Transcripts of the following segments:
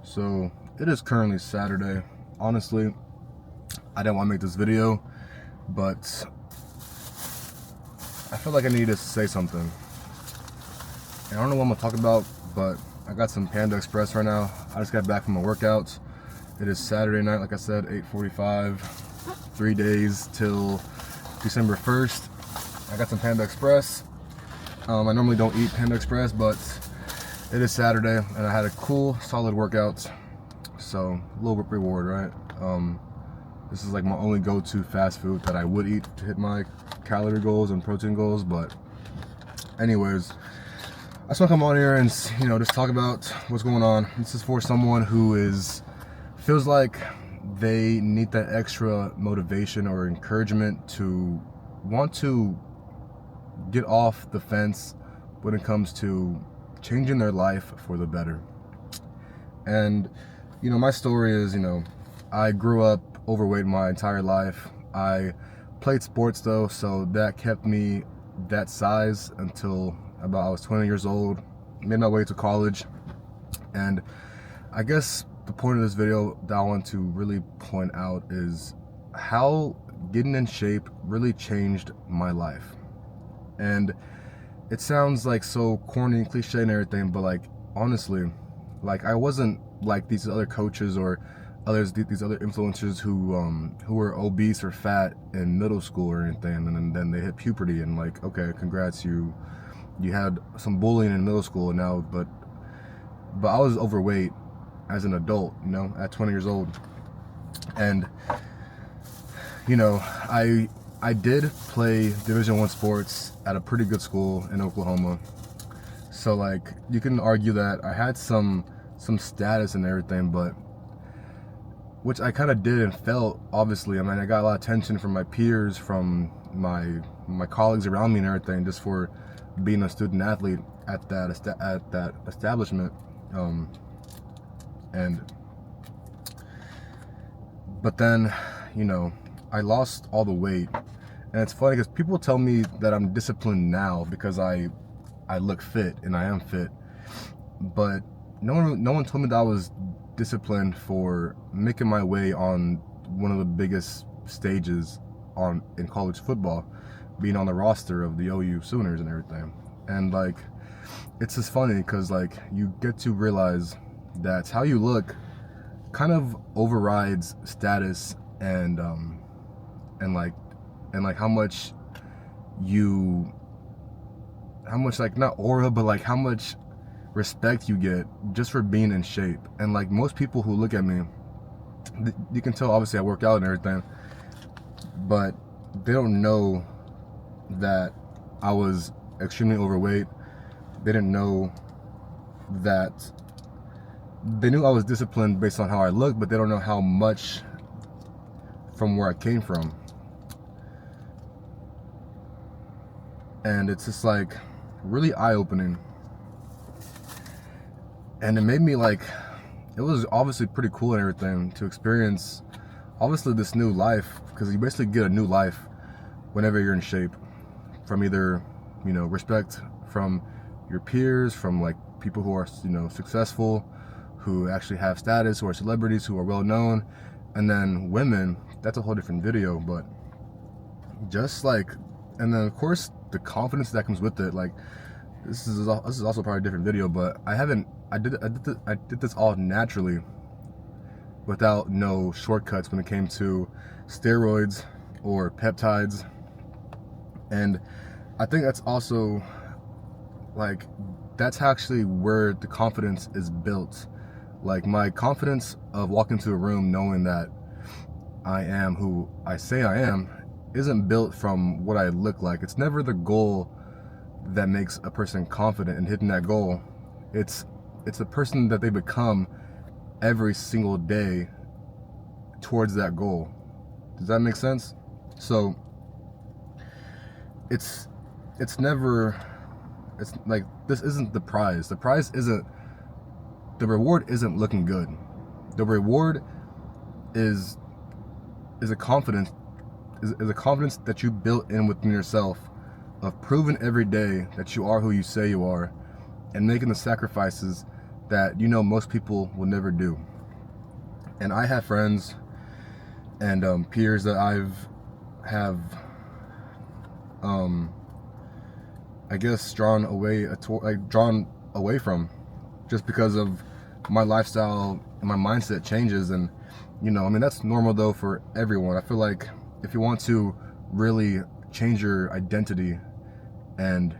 So it is currently Saturday. Honestly, I didn't want to make this video, but I feel like I need to say something. And I don't know what I'm gonna talk about, but I got some Panda Express right now. I just got back from my workouts. It is Saturday night, like I said, 8:45. 3 days till December 1st. I got some Panda Express. I normally don't eat Panda Express, but it is Saturday and I had a cool, solid workout. So a little reward, right? This is like my only go-to fast food that I would eat to hit my calorie goals and protein goals. But anyways, I just want to come on here and just talk about what's going on. This is for someone who feels like they need that extra motivation or encouragement to want to get off the fence when it comes to changing their life for the better. And my story is, I grew up overweight my entire life. I played sports though, so that kept me that size until about I was 20 years old. Made my way to college, and I guess the point of this video that I want to really point out is how getting in shape really changed my life. And it sounds like so corny and cliche and everything, but like honestly, like I wasn't like these other coaches or these other influencers who were obese or fat in middle school or anything, and then they hit puberty and like, okay, congrats, you had some bullying in middle school now, but I was overweight as an adult, at 20 years old. And I did play Division I sports at a pretty good school in Oklahoma. So like you can argue that I had some status and everything, but which I kind of did and felt, obviously. I mean, I got a lot of attention from my peers, from my colleagues around me and everything, just for being a student athlete at that establishment. But then, I lost all the weight, and it's funny because people tell me that I'm disciplined now because I look fit, and I am fit, but no one told me that I was disciplined for making my way on one of the biggest stages in college football, being on the roster of the OU Sooners and everything. And like, it's just funny because like you get to realize that how you look kind of overrides status and how much like, not aura, but like how much respect you get just for being in shape. And like most people who look at me, you can tell obviously I work out and everything, but they don't know that I was extremely overweight. They didn't know that. They knew I was disciplined based on how I looked, but they don't know how much from where I came from. And it's just like really eye-opening. And it made me like, it was obviously pretty cool and everything to experience obviously this new life, because you basically get a new life whenever you're in shape, from either respect from your peers, from like people who are successful, who actually have status, who are celebrities, who are well known, and then women. That's a whole different video. But just like, and then of course the confidence that comes with it. Like this is also probably a different video, but I did this all naturally, without no shortcuts when it came to steroids or peptides. And I think that's also like, that's actually where the confidence is built. Like my confidence of walking into a room knowing that I am who I say I am isn't built from what I look like. It's never the goal that makes a person confident in hitting that goal. It's the person that they become every single day towards that goal. Does that make sense? So it's like, this isn't the prize. The prize isn't, the reward isn't looking good. The reward is a confidence that you built in within yourself, of proving every day that you are who you say you are, and making the sacrifices that most people will never do. And I have friends and peers that have I guess drawn away from, just because of my lifestyle and my mindset changes. And that's normal though for everyone. I feel like if you want to really change your identity, and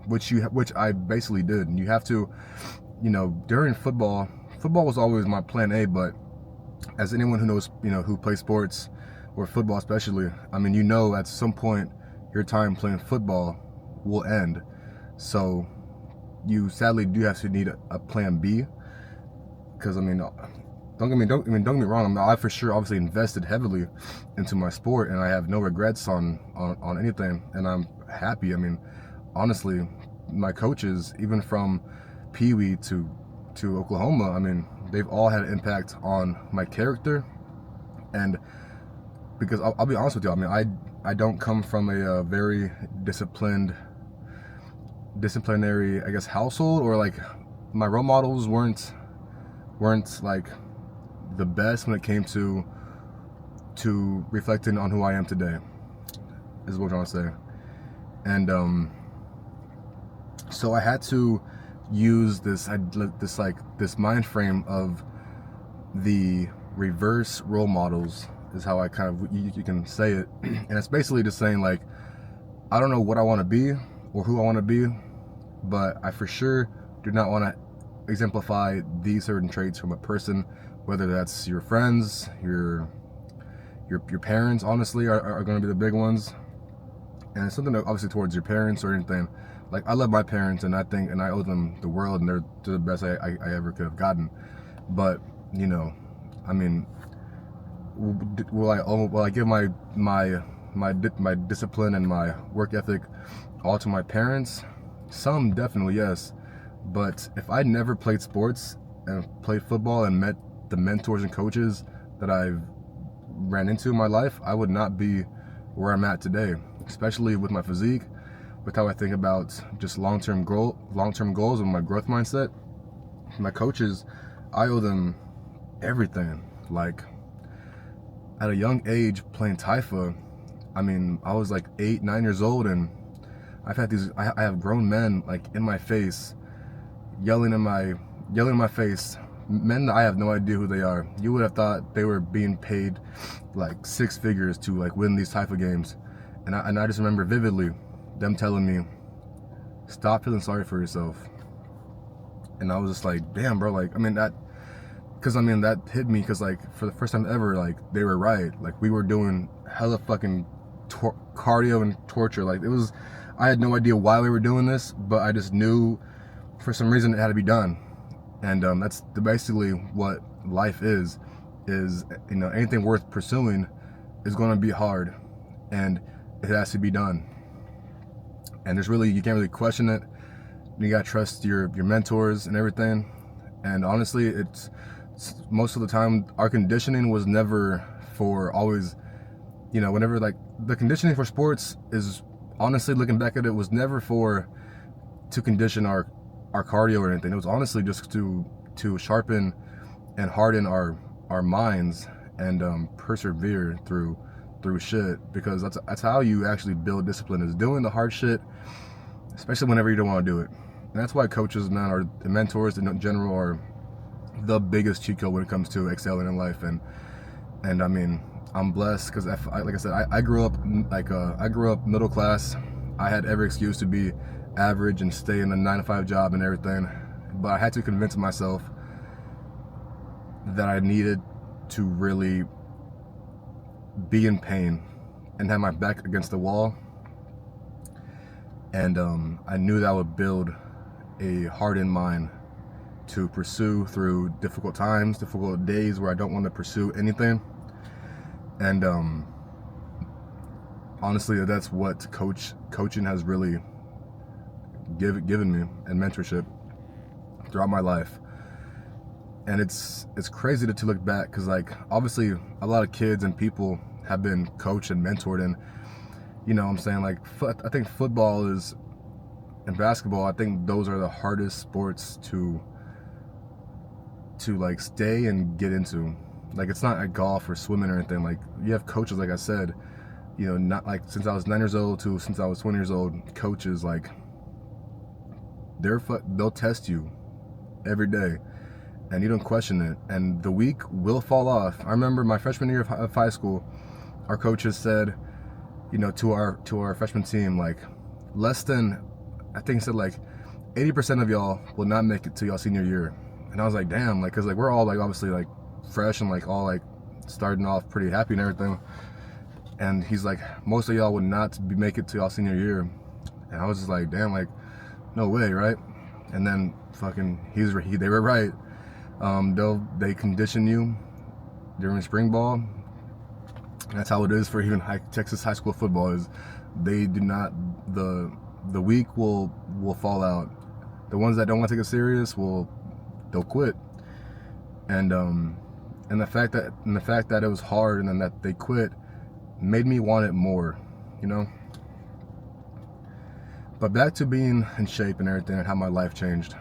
which I basically did, and you have to, during football was always my plan A. But as anyone who knows, who plays sports, or football especially, at some point your time playing football will end. So you sadly do have to need a plan B, because don't get me wrong. I for sure obviously invested heavily into my sport, and I have no regrets on anything, and I'm happy. Honestly, my coaches, even from Pee Wee to Oklahoma, they've all had an impact on my character. And because I'll be honest with you, I don't come from a very disciplinary, I guess, household, or like my role models weren't like the best when it came to reflecting on who I am today, is what I'm trying to say. And so I had to use this mind frame of the reverse role models, is how I kind of, you can say it. And it's basically just saying, like, I don't know what I want to be or who I want to be, but I for sure do not want to exemplify these certain traits from a person, whether that's your friends, your parents, honestly, are going to be the big ones. And it's something that, obviously, towards your parents or anything. Like, I love my parents, and I owe them the world, and they're the best I ever could have gotten. But will I give my discipline and my work ethic all to my parents? Some definitely, yes. But if I never played sports and played football and met the mentors and coaches that I've ran into in my life, I would not be where I'm at today, especially with my physique, with how I think about just long-term goals and my growth mindset. My coaches, I owe them everything. Like, at a young age playing Taifa, I was like 8-9 years old, and I have grown men, like, in my face, yelling in my face, men that I have no idea who they are. You would have thought they were being paid like 6 figures to, like, win these Taifa games. And I just remember vividly them telling me, stop feeling sorry for yourself. And I was just like, damn, bro, like, that hit me, because, like, for the first time ever, like, they were right. Like, we were doing hella fucking cardio and torture. Like, I had no idea why we were doing this, but I just knew for some reason it had to be done. And that's basically what life is anything worth pursuing is going to be hard, and it has to be done. And you can't really question it. You gotta trust your mentors and everything. And honestly, it's most of the time our conditioning was never for always, whenever, like, the conditioning for sports is, honestly, looking back at it, was never to condition our cardio or anything. It was honestly just to sharpen and harden our minds, and persevere through shit, because that's how you actually build discipline, is doing the hard shit, especially whenever you don't want to do it. And that's why coaches, man, or mentors in general, are the biggest cheat code when it comes to excelling in life. And I'm blessed, because like I said, I grew up middle class. I had every excuse to be average and stay in a 9-to-5 job and everything, but I had to convince myself that I needed to really be in pain and have my back against the wall. And I knew that would build a hardened mind to pursue through difficult times, difficult days where I don't want to pursue anything. And honestly, that's what coaching has really given me, and mentorship throughout my life. And it's crazy to look back, because, like, obviously a lot of kids and people have been coached and mentored, and I'm saying, like, I think football and basketball, I think those are the hardest sports to to like stay and get into. Like, it's not like golf or swimming or anything. Like, you have coaches, like I said, you know, not like since I was 9 years old to since I was 20 years old, coaches, like, they'll test you every day, and you don't question it, and the week will fall off. I remember my freshman year of high school, our coaches said, you know, to our freshman team, like, less than, I think he said like 80% of y'all will not make it to y'all senior year. And I was like, damn, like, cause like we're all like obviously like fresh and like all like starting off pretty happy and everything. And he's like, most of y'all would not make it to y'all senior year. And I was just like, damn, like, no way, right? And then fucking they were right. They condition you during spring ball. And that's how it is for even Texas high school football. Is they do not, the weak will fall out. The ones that don't want to take it serious they'll quit. And the fact that it was hard and then that they quit made me want it more, you know. But back to being in shape and everything and how my life changed.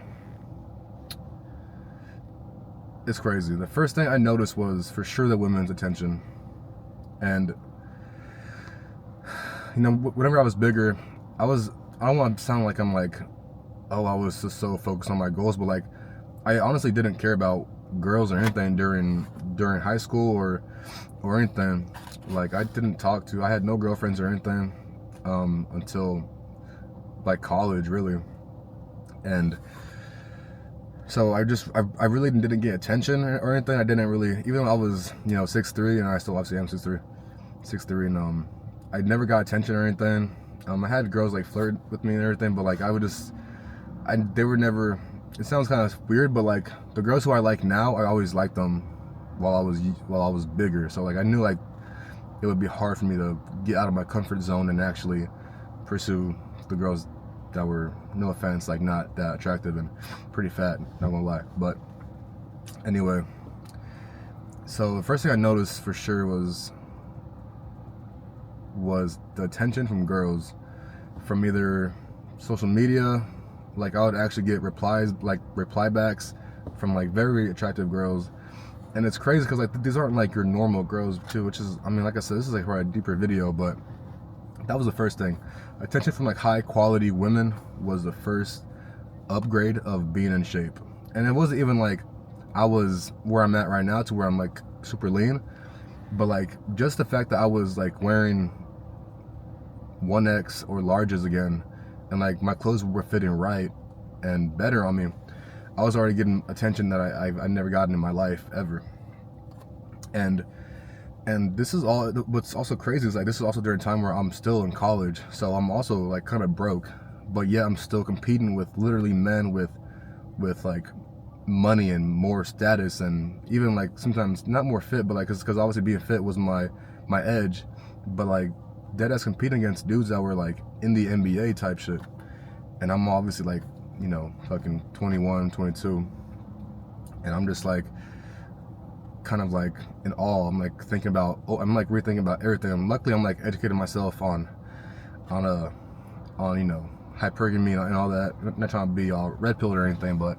It's crazy. The first thing I noticed was for sure the women's attention. And, you know, whenever I was bigger, I don't want to sound like I'm like, oh, I was just so focused on my goals, but like, I honestly didn't care about girls or anything during high school or anything. Like, I had no girlfriends or anything until like college, really. And so I really didn't get attention or anything. I didn't really, even though I was, you know, 6'3", and I still obviously am 6'3", and I never got attention or anything. I had girls like flirt with me and everything, but like they were never, it sounds kind of weird, but like the girls who I like now, I always liked them while I was bigger. So like I knew like it would be hard for me to get out of my comfort zone and actually pursue the girls that were, no offense, like not that attractive and pretty fat, not gonna lie. But anyway, so the first thing I noticed for sure was the attention from girls, from either social media. Like I would actually get reply backs from like very attractive girls. And it's crazy because like these aren't like your normal girls too, which is, I mean, like I said, this is like for a deeper video, but that was the first thing. Attention from like high quality women was the first upgrade of being in shape. And it wasn't even like I was where I'm at right now to where I'm like super lean, but like just the fact that I was like wearing 1X or larges again, and like my clothes were fitting right and better on me, I was already getting attention that I've never gotten in my life ever. And this is all, what's also crazy is like this is also during a time where I'm still in college, so I'm also like kind of broke, but yet I'm still competing with literally men with like money and more status, and even like sometimes not more fit, but like because obviously being fit was my edge, but like deadass competing against dudes that were like in the NBA type shit, and I'm obviously like, you know, fucking 21, 22, and I'm just like kind of like in awe. I'm like thinking about, I'm like rethinking about everything. And luckily I'm like educating myself on you know, hypergamy and all that. I'm not trying to be all red pilled or anything, but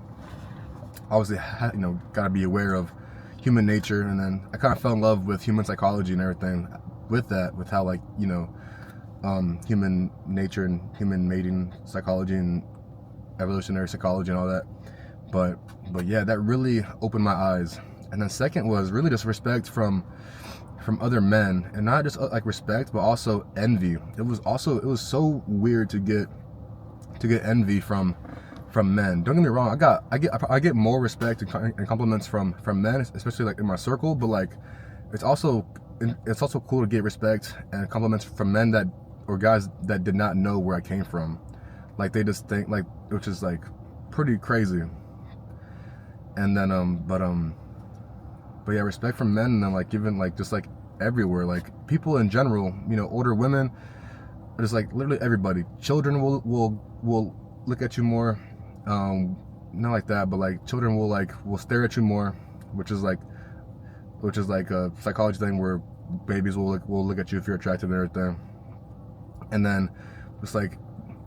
obviously, you know, gotta be aware of human nature. And then I kind of fell in love with human psychology and everything with that, with how like, you know, human nature and human mating psychology and evolutionary psychology and all that. But yeah, that really opened my eyes. And then second was really just respect from other men, and not just like respect, but also envy. It was so weird to get envy from men. Don't get me wrong, I get more respect and compliments from men, especially like in my circle. But like it's also cool to get respect and compliments from men that, or guys that did not know where I came from. Like they just think like, which is like pretty crazy. And then but yeah, respect from men, and then like even like just like everywhere, like people in general, you know, older women, just like literally everybody. Children will look at you more, not like that, but like children will stare at you more, which is like a psychology thing where babies will look at you if you're attractive and everything. And then just like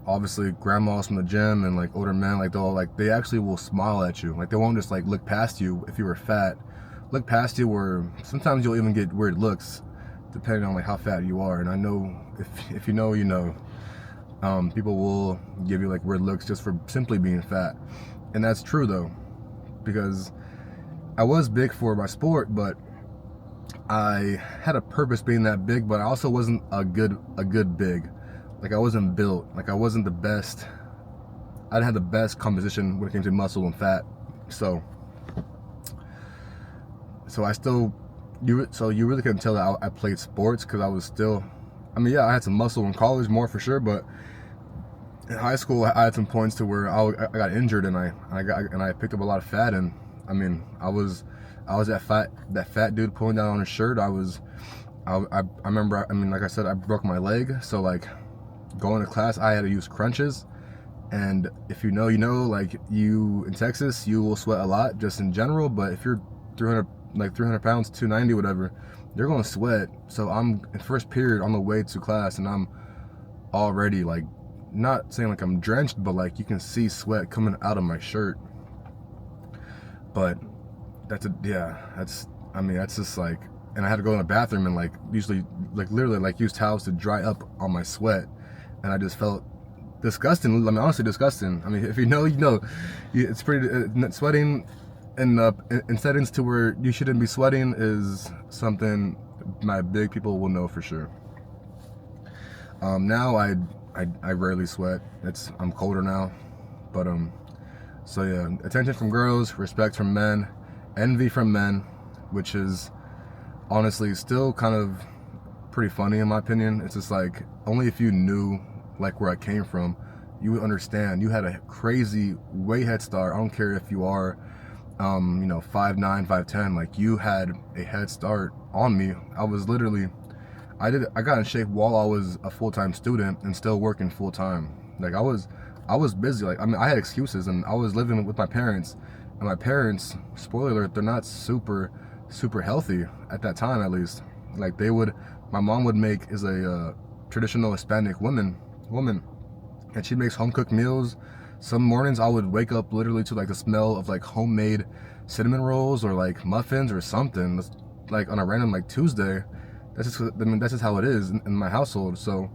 obviously grandmas from the gym and like older men, like they actually will smile at you. Like they won't just like look past you if you were fat, look past you, or sometimes you'll even get weird looks depending on like how fat you are. And I know if you know, you know. People will give you like weird looks just for simply being fat, and that's true though, because I was big for my sport, but I had a purpose being that big, but I also wasn't a good big. Like I wasn't built, like I wasn't the best. I didn't have the best composition when it came to muscle and fat. So I still, you really couldn't tell that I played sports, because I was still, I mean, yeah, I had some muscle in college, more for sure, but in high school I had some points to where I got injured, and I picked up a lot of fat, and I mean, I was that fat dude pulling down on his shirt. I remember, I mean, like I said, I broke my leg, so like going to class I had to use crunches. And if you know, you know, like you in Texas, you will sweat a lot just in general, but if you're 300 pounds, 290, whatever, you're gonna sweat. So I'm in first period on the way to class, and I'm already like, not saying like I'm drenched, but like you can see sweat coming out of my shirt. But that's just like, and I had to go in the bathroom and like usually like literally like use towels to dry up on my sweat, and I just felt disgusting. I mean, honestly disgusting. I mean, if you know, you know, it's pretty sweating in settings to where you shouldn't be sweating is something my big people will know for sure. Now I rarely sweat. I'm colder now, but so yeah, attention from girls, respect from men, envy from men, which is honestly still kind of pretty funny in my opinion. It's just like, only if you knew like where I came from, you would understand. You had a crazy way head start. I don't care if you are, you know, 5'9", 5'10", like you had a head start on me. I was literally, I got in shape while I was a full-time student and still working full-time. Like I was busy. Like, I mean, I had excuses, and I was living with my parents, and my parents, spoiler alert, they're not super healthy at that time, at least. Like my mom would make, is a traditional Hispanic woman, and she makes home cooked meals. Some mornings I would wake up literally to like the smell of like homemade cinnamon rolls or like muffins or something, like on a random like Tuesday. That's just how it is in my household. So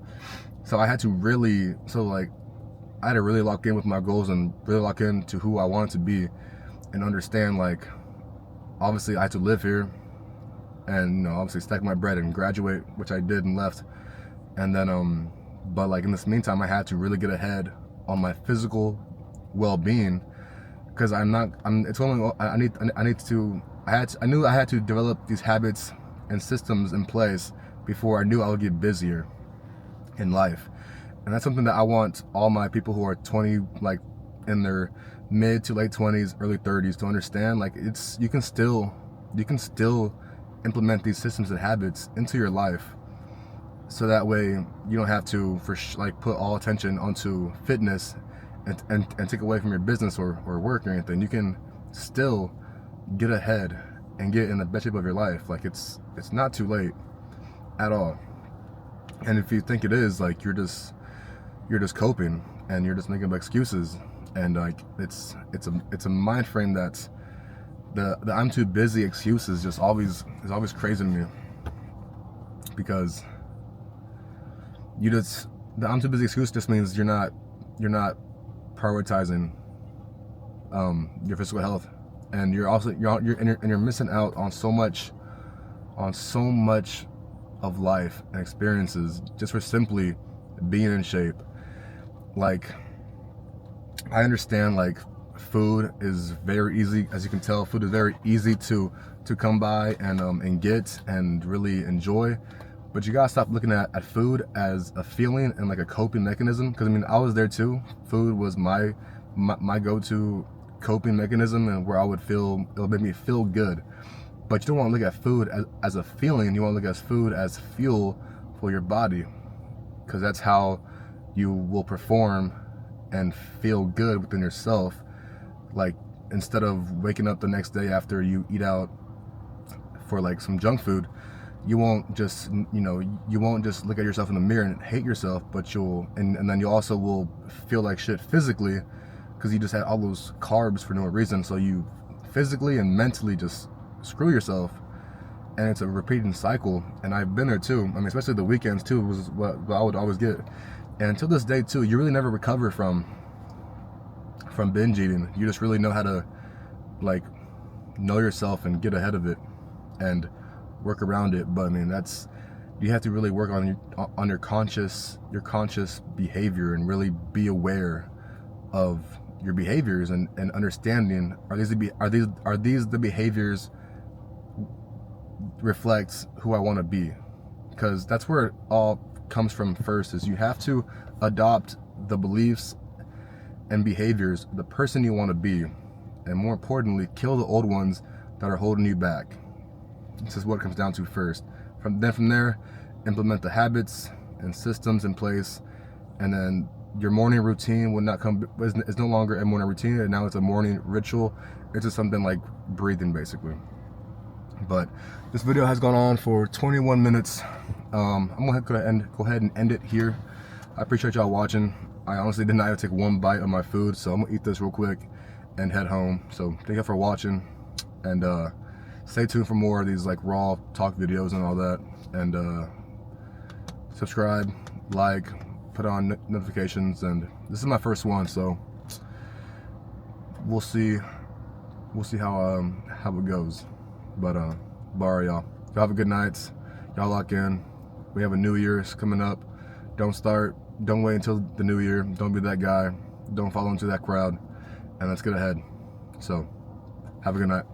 I had to really, I had to really lock in with my goals and really lock into who I wanted to be, and understand like, obviously I had to live here, and you know, obviously stack my bread and graduate, which I did and left. And then but like in this meantime, I had to really get ahead on my physical well-being, because I knew I had to develop these habits and systems in place before I knew I would get busier in life. And that's something that I want all my people who are 20, like in their mid to late 20s, early 30s, to understand. Like, you can still implement these systems and habits into your life, so that way you don't have to put all attention onto fitness and take away from your business or work or anything. You can still get ahead and get in the best shape of your life. Like, it's not too late at all. And if you think it is, like, you're just coping, and you're just making up excuses, and like it's a mind frame that's the I'm too busy excuse is always crazy to me, because the I'm too busy excuse just means you're not prioritizing your physical health, and you're missing out on so much of life and experiences just for simply being in shape. Like, I understand, like, food is very easy, as you can tell, food is very easy to come by and get and really enjoy. But you gotta stop looking at food as a feeling and like a coping mechanism. Because I mean, I was there too. Food was my go-to coping mechanism, and where it'll make me feel good. But you don't want to look at food as a feeling. You want to look at food as fuel for your body, because that's how you will perform and feel good within yourself. Like, instead of waking up the next day after you eat out for like some junk food, you won't just, you won't just look at yourself in the mirror and hate yourself, but and then you also will feel like shit physically, because you just had all those carbs for no reason. So you physically and mentally just screw yourself, and it's a repeating cycle. And I've been there too. I mean, especially the weekends too was what I would always get. And until this day too, you really never recover from binge eating. You just really know how to like know yourself and get ahead of it and work around it. But I mean, you have to really work on your conscious behavior, and really be aware of your behaviors, and understanding, are these the behaviors reflects who I want to be? Because that's where it all comes from first, is you have to adopt the beliefs and behaviors, the person you want to be, and more importantly, kill the old ones that are holding you back. This is what it comes down to first. From there, implement the habits and systems in place, and then your morning routine is no longer a morning routine, and now it's a morning ritual. It's just something like breathing, basically. But this video has gone on for 21 minutes. I'm gonna go ahead and end it here. I appreciate y'all watching. I honestly did not even take one bite of my food, so I'm gonna eat this real quick and head home. So thank you for watching, and stay tuned for more of these like raw talk videos and all that. And subscribe, like, put on notifications. And this is my first one, so we'll see how it goes. But bar y'all. Y'all have a good night. Y'all lock in. We have a New Year's coming up. Don't wait until the New Year. Don't be that guy. Don't follow into that crowd. And let's get ahead. So, have a good night.